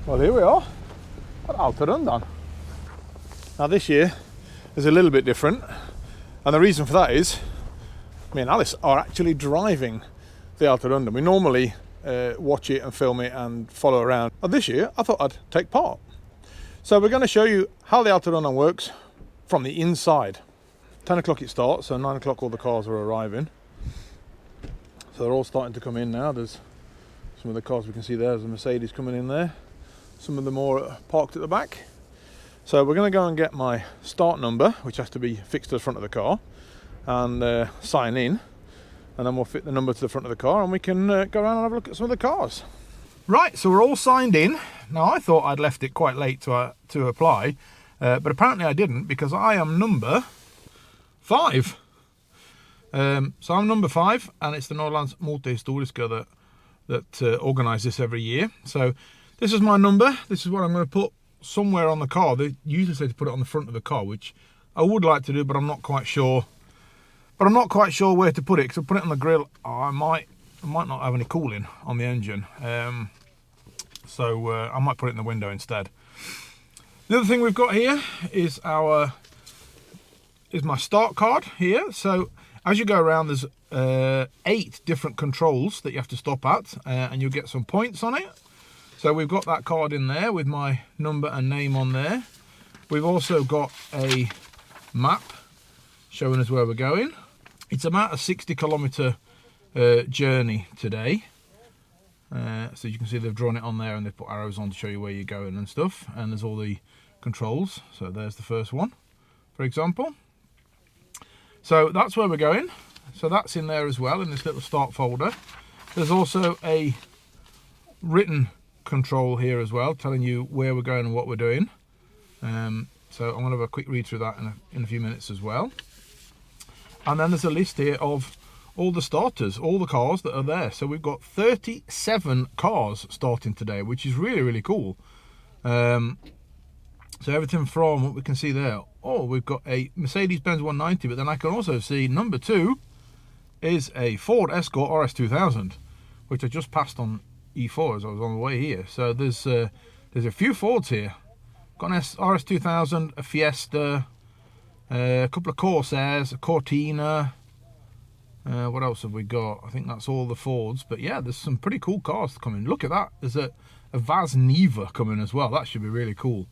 Well, here we are at Alterrundan. Now this year is a little bit different, and the reason for that is me and Alice are actually driving the Alterrundan. We normally watch it and film it and follow around, but this year I thought I'd take part. So we're going to show you how the Alterrundan works from the inside. 10 o'clock it starts, so 9 o'clock all the cars are arriving. So they're all starting to come in now. There's some of the cars we can see there. There's a Mercedes coming in there. Some of them are parked at the back. So we're going to go and get my start number, which has to be fixed to the front of the car, and sign in, and then we'll fit the number to the front of the car and we can go around and have a look at some of the cars. Right, so we're all signed in. Now I thought I'd left it quite late to apply, but apparently I didn't, because I am number 5. So I'm number 5, and it's the Norrlands motorhistoriker that organise this every year. So this is my number. This is what I'm going to put somewhere on the car. They usually say to put it on the front of the car, which I would like to do, but I'm not quite sure. But I'm not quite sure where to put it, because I put it on the grill. I might not have any cooling on the engine, so I might put it in the window instead. The other thing we've got here is my start card here. So as you go around, there's 8 different controls that you have to stop at, and you'll get some points on it. So we've got that card in there with my number and name on there. We've also got a map showing us where we're going. It's about a 60-kilometre journey today. So you can see they've drawn it on there, and they've put arrows on to show you where you're going and stuff. And there's all the controls. So there's the first one, for example. So that's where we're going. So that's in there as well, in this little start folder. There's also a written control here as well, telling you where we're going and what we're doing. So I'm going to have a quick read through that in a few minutes as well. And then there's a list here of all the starters, all the cars that are there. So we've got 37 cars starting today, which is really, really cool. So everything from what we can see there. Oh, we've got a Mercedes-Benz 190, but then I can also see number 2 is a Ford Escort RS2000, which I just passed on E4 as I was on the way here. So there's a few Fords here. Got an RS2000, a Fiesta, a couple of Corsairs, a Cortina. What else have we got? I think that's all the Fords. But yeah, there's some pretty cool cars coming. Look at that. There's a Vaz Niva coming as well. That should be really cool.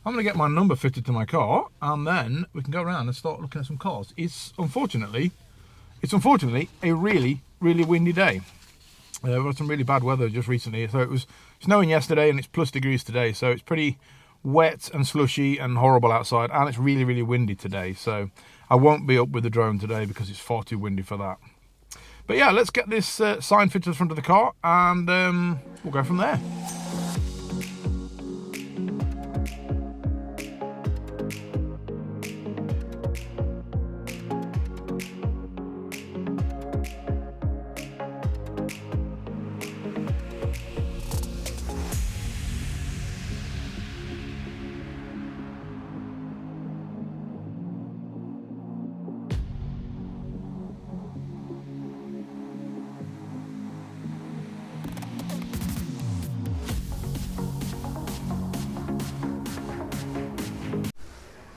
I'm going to get my number fitted to my car, and then we can go around and start looking at some cars. It's unfortunately a really, really windy day. We've had some really bad weather just recently. So it was snowing yesterday, and it's plus degrees today. So it's pretty wet and slushy and horrible outside, and it's really, really windy today. So I won't be up with the drone today because it's far too windy for that. But yeah, let's get this sign fitted to the front of the car, and we'll go from there.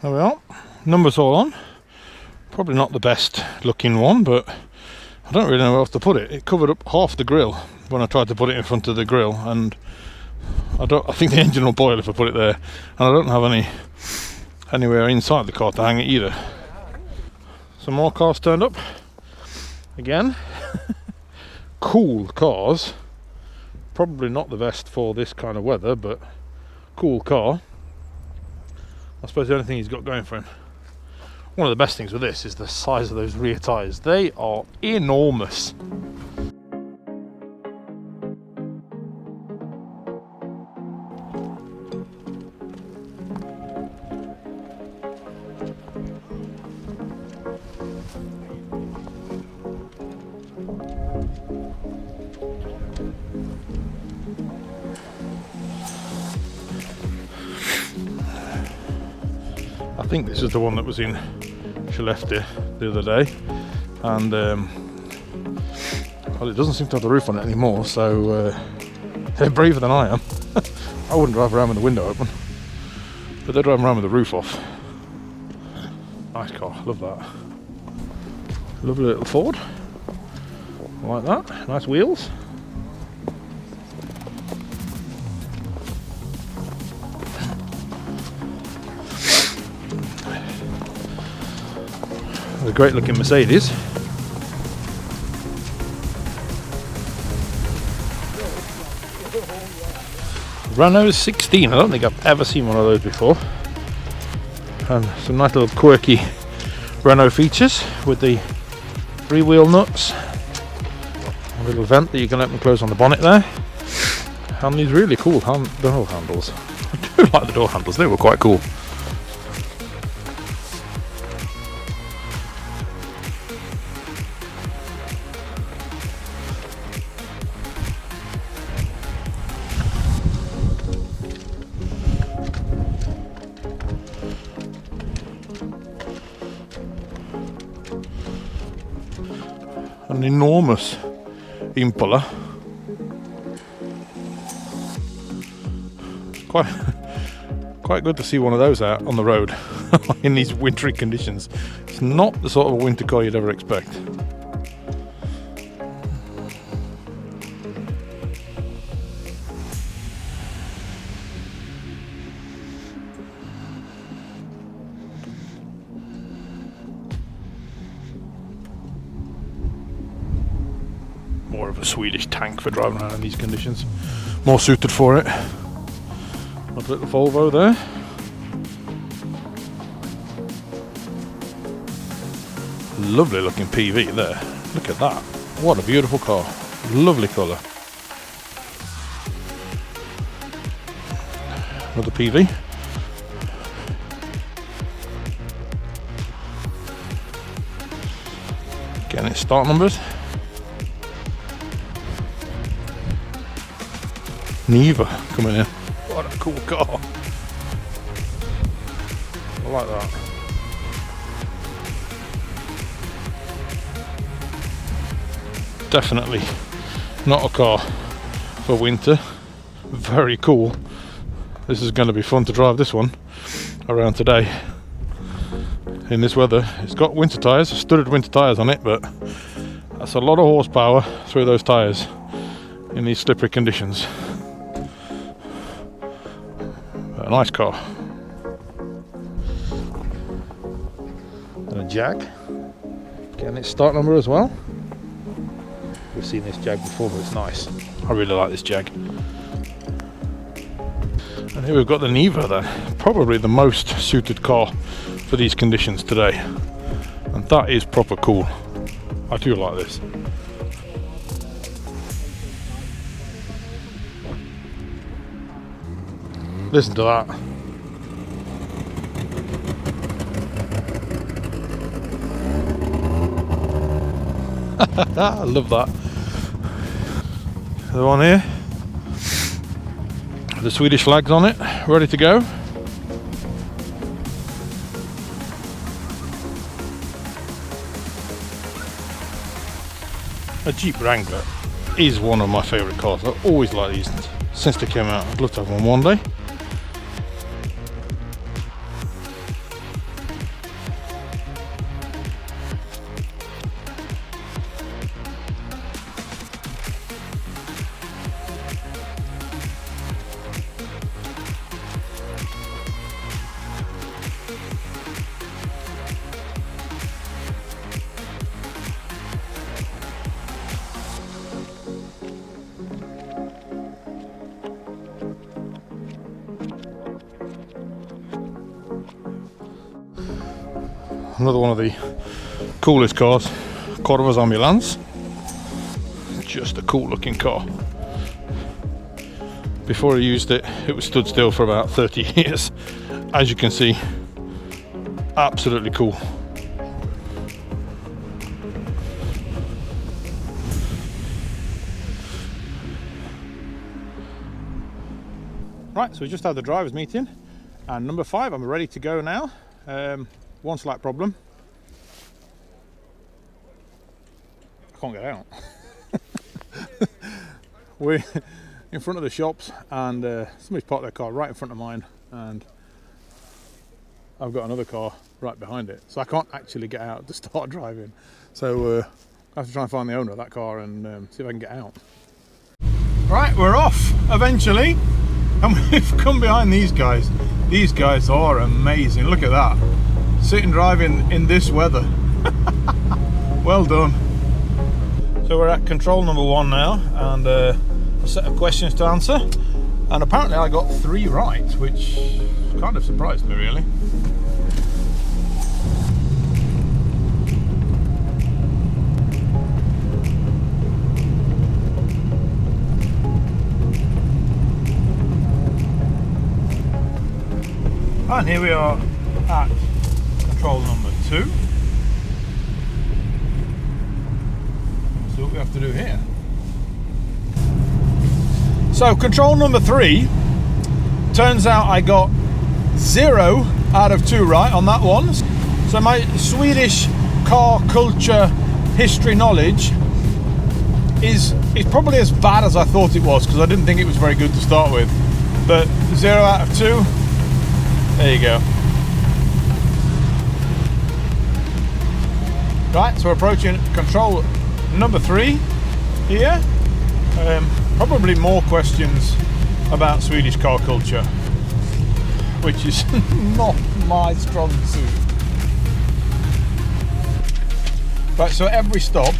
There we are, numbers all on. Probably not the best looking one, but I don't really know where else to put it. It covered up half the grill when I tried to put it in front of the grill, and I think the engine will boil if I put it there, and I don't have anywhere inside the car to hang it either. Some more cars turned up again. Cool cars, probably not the best for this kind of weather, but cool car. I suppose the only thing he's got going for him. One of the best things with this is the size of those rear tyres. They are enormous. I think this is the one that was in Skellefteå the other day, and well, it doesn't seem to have the roof on it anymore, so they're braver than I am. I wouldn't drive around with the window open, but they're driving around with the roof off. Nice car, love that. Lovely little Ford. I like that. Nice wheels. A great looking Mercedes. Renault 16, I don't think I've ever seen one of those before. And some nice little quirky Renault features with the three-wheel nuts. A little vent that you can open and close on the bonnet there. And these really cool door handles. I do like the door handles, they were quite cool. An enormous Impala. Quite good to see one of those out on the road in these wintry conditions. It's not the sort of a winter car you'd ever expect. More of a Swedish tank for driving around in these conditions. More suited for it. A little Volvo there. Lovely looking PV there. Look at that. What a beautiful car. Lovely colour. Another PV. Getting its start numbers. Niva coming in. What a cool car. I like that. Definitely not a car for winter. Very cool. This is going to be fun to drive this one around today in this weather. It's got winter tyres, studded winter tyres on it, but that's a lot of horsepower through those tyres in these slippery conditions. A nice car. And a Jag. Getting its start number as well. We've seen this Jag before, but it's nice. I really like this Jag. And here we've got the Niva then. Probably the most suited car for these conditions today. And that is proper cool. I do like this. Listen to that. I love that. The one here. The Swedish flags on it, ready to go. A Jeep Wrangler is one of my favourite cars. I always like these since they came out. I'd love to have one day. Another one of the coolest cars, Corva's Ambulance. Just a cool looking car. Before I used it, it was stood still for about 30 years. As you can see, absolutely cool. Right, so we just had the drivers meeting, and number 5, I'm ready to go now. One slight problem. I can't get out. in front of the shops, and somebody's parked their car right in front of mine, and I've got another car right behind it, so I can't actually get out to start driving. So I have to try and find the owner of that car and see if I can get out. Right, we're off eventually, and we've come behind these guys. These guys are amazing. Look at that, sitting driving in this weather. Well done. So we're at control number 1 now, and a set of questions to answer, and apparently I got 3 right, which kind of surprised me really. And here we are at control number 2. So what we have to do here. So control number 3, turns out I got 0 out of 2 right on that one. So my Swedish car culture history knowledge is probably as bad as I thought it was, because I didn't think it was very good to start with. But 0 out of 2. There you go. Right, so we're approaching control number 3 here. Probably more questions about Swedish car culture, which is not my strong suit. Right, so every stop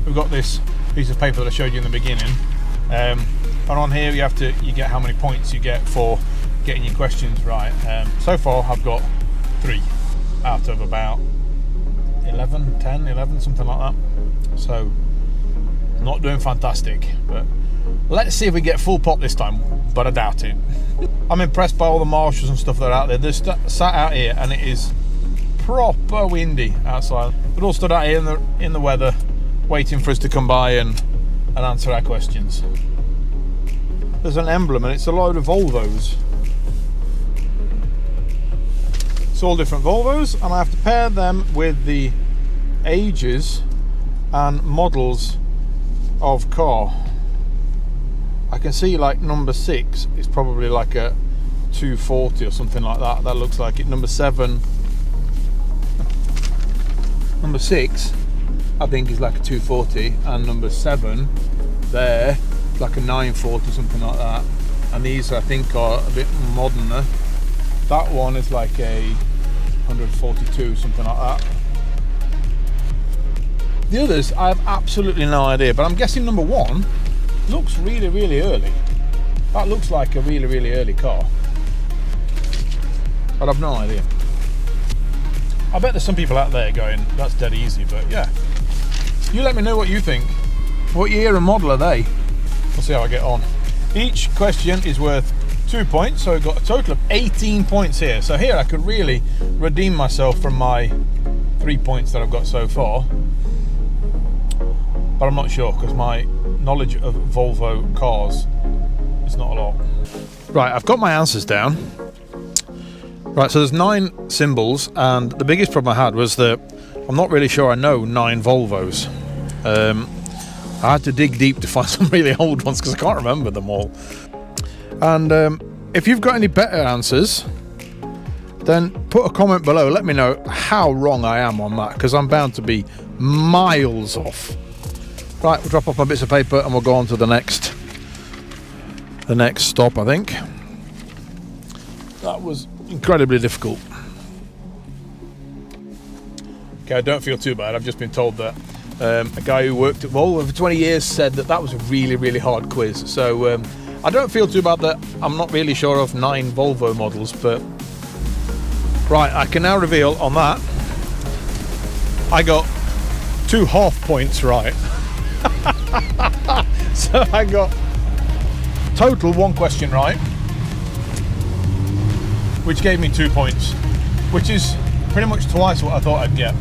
we've got this piece of paper that I showed you in the beginning, and on here you get how many points you get for getting your questions right. So far I've got 3 out of about 11, something like that. So not doing fantastic, but let's see if we get full pop this time, but I doubt it. I'm impressed by all the marshals and stuff that are out there. They're sat out here and it is proper windy outside. They're all stood out here in the weather, waiting for us to come by and answer our questions. There's an emblem and it's a load of Volvos. It's all different Volvos, and I have to pair them with the ages and models of car. I can see like number 6 is probably like a 240 or something like that. That looks like it. Number 6 I think is like a 240, and number 7 there is like a 940, something like that. And these I think are a bit moderner. That one is like a 142, something like that. The others I have absolutely no idea, but I'm guessing number 1 looks really, really early. That looks like a really, really early car, but I've no idea. I bet there's some people out there going, that's dead easy, but yeah. You let me know what you think. What year and model are they? We'll see how I get on. Each question is worth 2 points, so I've got a total of 18 points here. So here I could really redeem myself from my 3 points that I've got so far, but I'm not sure because my knowledge of Volvo cars is not a lot. Right, I've got my answers down. Right, so there's 9 symbols, and the biggest problem I had was that I'm not really sure I know 9 Volvos. I had to dig deep to find some really old ones because I can't remember them all. And if you've got any better answers, then put a comment below. Let me know how wrong I am on that, because I'm bound to be miles off. Right, we'll drop off my bits of paper and we'll go on to the next stop, I think. That was incredibly difficult. Okay, I don't feel too bad. I've just been told that a guy who worked at Volvo for 20 years said that was a really, really hard quiz. So I don't feel too bad that I'm not really sure of 9 Volvo models, but right, I can now reveal on that I got 2 half points right. So I got total 1 question right, which gave me 2 points, which is pretty much twice what I thought I'd get.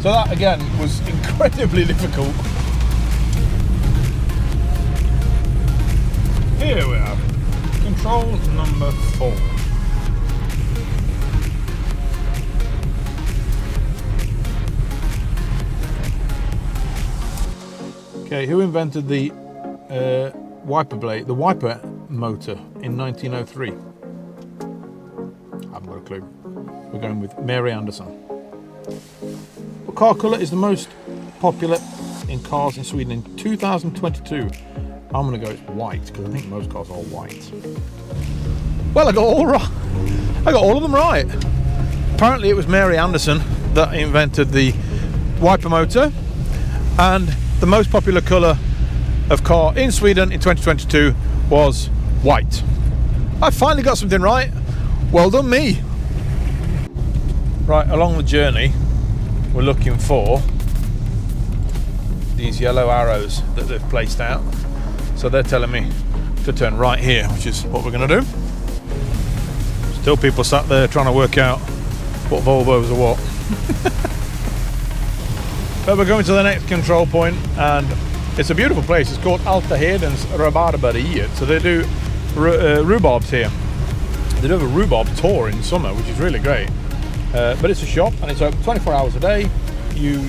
So that again was incredibly difficult. Here we have control number 4. Okay, who invented the wiper blade, the wiper motor in 1903? I haven't got a clue. We're going with Mary Anderson. What car colour is the most popular in cars in Sweden in 2022? I'm going to go white, because I think most cars are white. Well, I got all of them right. Apparently it was Mary Anderson that invented the wiper motor, and the most popular colour of car in Sweden in 2022 was white. I finally got something right. Well done me. Right, along the journey we're looking for these yellow arrows that they've placed out. So they're telling me to turn right here, which is what we're going to do. Still people sat there trying to work out what Volvos are what. But we're going to the next control point, and it's a beautiful place. It's called Alterhedens Rabarberiet. So they do rhubarbs here. They do have a rhubarb tour in summer, which is really great. But it's a shop and it's open 24 hours a day. You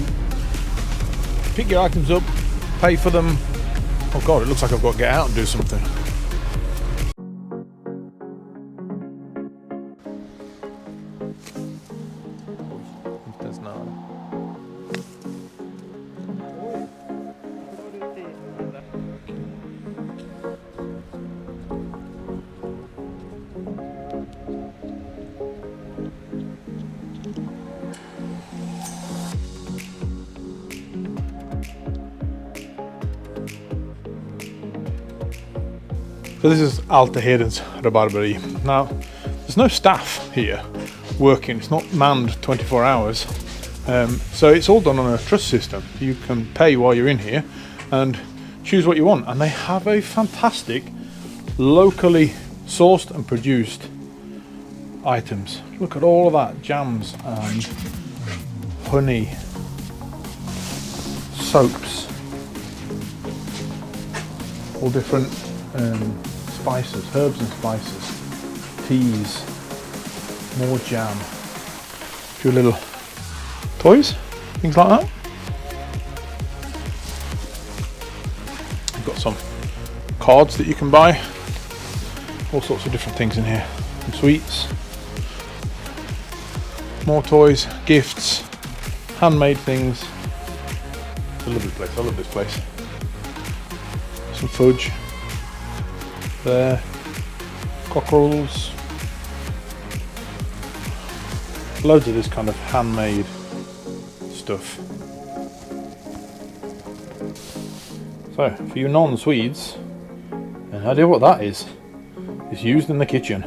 pick your items up, pay for them. Oh God, it looks like I've got to get out and do something. So this is Alterhedens Rabarberi. Now, there's no staff here working. It's not manned 24 hours. So it's all done on a trust system. You can pay while you're in here and choose what you want. And they have a fantastic, locally sourced and produced items. Look at all of that, jams and honey, soaps, all different spices, herbs and spices, teas, more jam, a few little toys, things like that. You've got some cards that you can buy, all sorts of different things in here, some sweets, more toys, gifts, handmade things. It's a lovely place, I love this place. Some fudge there, cockerels, loads of this kind of handmade stuff. So for you non-Swedes, an idea what that is. It's used in the kitchen.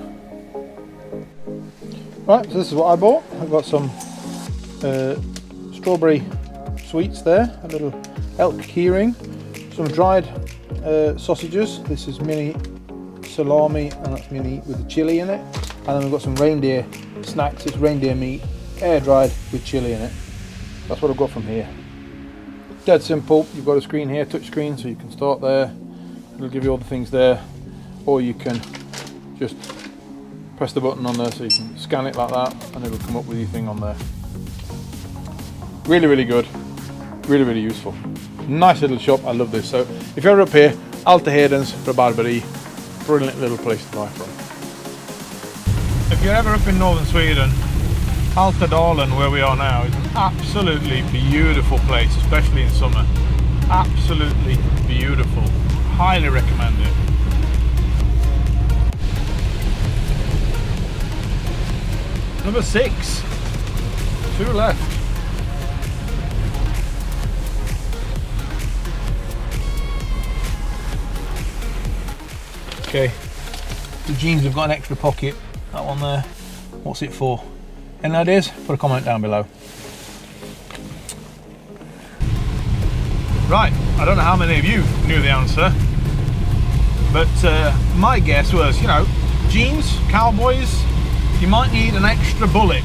Right, so this is what I bought. I've got some strawberry sweets there, a little elk keyring, some dried sausages. This is mini salami, and that's mini with the chili in it. And then we've got some reindeer snacks. It's reindeer meat, air dried with chili in it. That's what I've got from here. Dead simple. You've got a screen here, touch screen, so you can start there. It'll give you all the things there, or you can just press the button on there, so you can scan it like that, and it'll come up with your thing on there. Really, really good. Really, really useful. Nice little shop. I love this. So if you're ever up here, Alterhedens Rabarberi, brilliant little place to buy from. If you're ever up in northern Sweden, Alterrundan, where we are now, is an absolutely beautiful place, especially in summer. Absolutely beautiful. Highly recommend it. Number 6. 2 left. Okay, the jeans have got an extra pocket, that one there. What's it for? Any ideas? Put a comment down below. Right, I don't know how many of you knew the answer, but my guess was, you know, jeans, cowboys, you might need an extra bullet.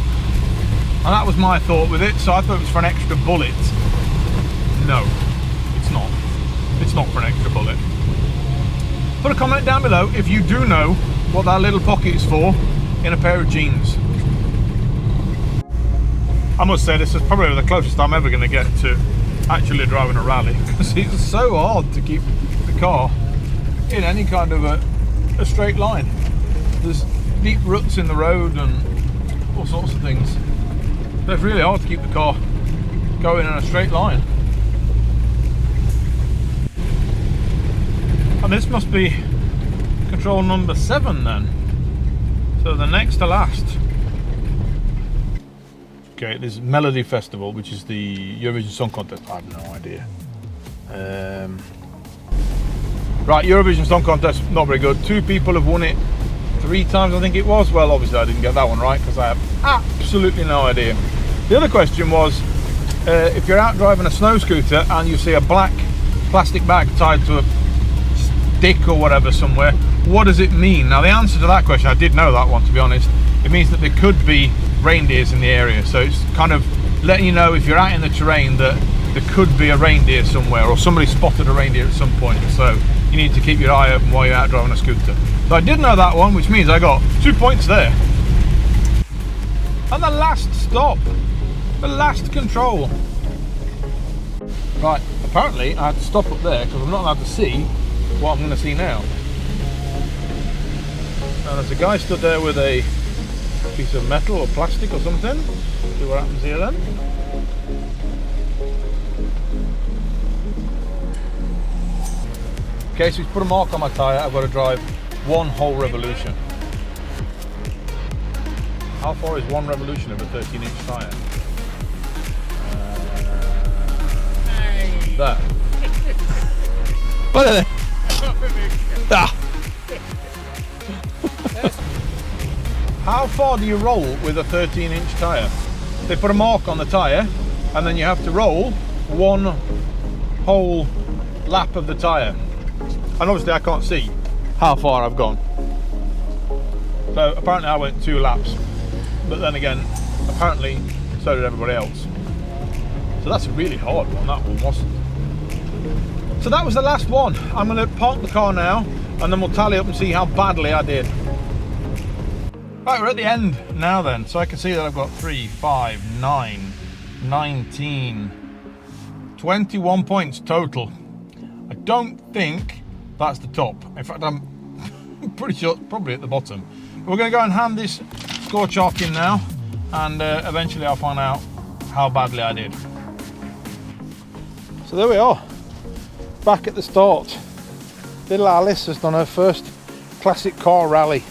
And that was my thought with it, so I thought it was for an extra bullet. No, it's not. It's not for an extra bullet. Put a comment down below if you do know what that little pocket is for in a pair of jeans. I must say this is probably the closest I'm ever going to get to actually driving a rally, because it's so hard to keep the car in any kind of a straight line. There's deep ruts in the road and all sorts of things. So it's really hard to keep the car going in a straight line. And this must be control number 7 then. So the next to last. Okay, this is Melody Festival, which is the Eurovision Song Contest. I have no idea. Right, Eurovision Song Contest, not very good. 2 people have won it 3 times, I think it was. Well, obviously I didn't get that one right because I have absolutely no idea. The other question was, if you're out driving a snow scooter and you see a black plastic bag tied to a stick or whatever somewhere, what does it mean? Now the answer to that question, I did know that one, to be honest. It means that there could be reindeers in the area, so it's kind of letting you know if you're out in the terrain that there could be a reindeer somewhere, or somebody spotted a reindeer at some point, so you need to keep your eye open while you're out driving a scooter. So I did know that one, which means I got 2 points there. And the last stop, the last control. Right, apparently I had to stop up there because I'm not allowed to see what I'm going to see now. Now there's a guy stood there with a piece of metal or plastic or something. See what happens here then. Okay, so he's put a mark on my tyre. I've got to drive 1 whole revolution. How far is 1 revolution of a 13-inch tyre? That. What are they? Ah. How far do you roll with a 13-inch tyre? They put a mark on the tyre and then you have to roll 1 whole lap of the tyre. And obviously I can't see how far I've gone. So apparently I went 2 laps. But then again, apparently so did everybody else. So that's a really hard one, that one wasn't. So that was the last one. I'm going to park the car now and then we'll tally up and see how badly I did. Right, we're at the end now then. So I can see that I've got 3, 5, 9, 19, 21 points total. I don't think that's the top. In fact, I'm pretty sure it's probably at the bottom. But we're going to go and hand this score chart in now and eventually I'll find out how badly I did. So there we are, back at the start. Little Alice has done her first classic car rally.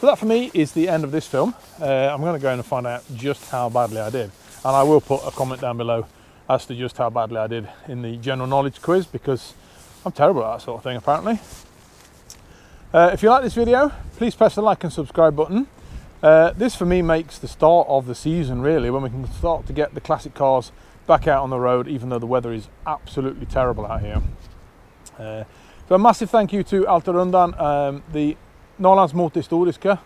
So that for me is the end of this film. I'm going to go in and find out just how badly I did. And I will put a comment down below as to just how badly I did in the general knowledge quiz, because I'm terrible at that sort of thing apparently. If you like this video, please press the like and subscribe button. This for me makes the start of the season really, when we can start to get the classic cars back out on the road, even though the weather is absolutely terrible out here. So a massive thank you to Alterrundan, the Norrlands motorhistoriker,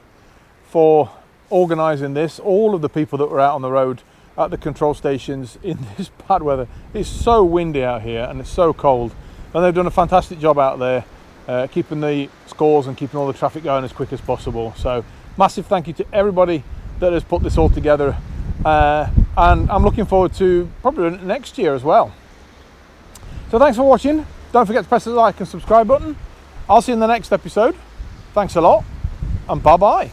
for organising this. All of the people that were out on the road at the control stations in this bad weather. It's so windy out here and it's so cold, and they've done a fantastic job out there keeping the scores and keeping all the traffic going as quick as possible. So massive thank you to everybody that has put this all together, and I'm looking forward to probably next year as well. So thanks for watching. Don't forget to press the like and subscribe button. I'll see you in the next episode. Thanks a lot and bye bye.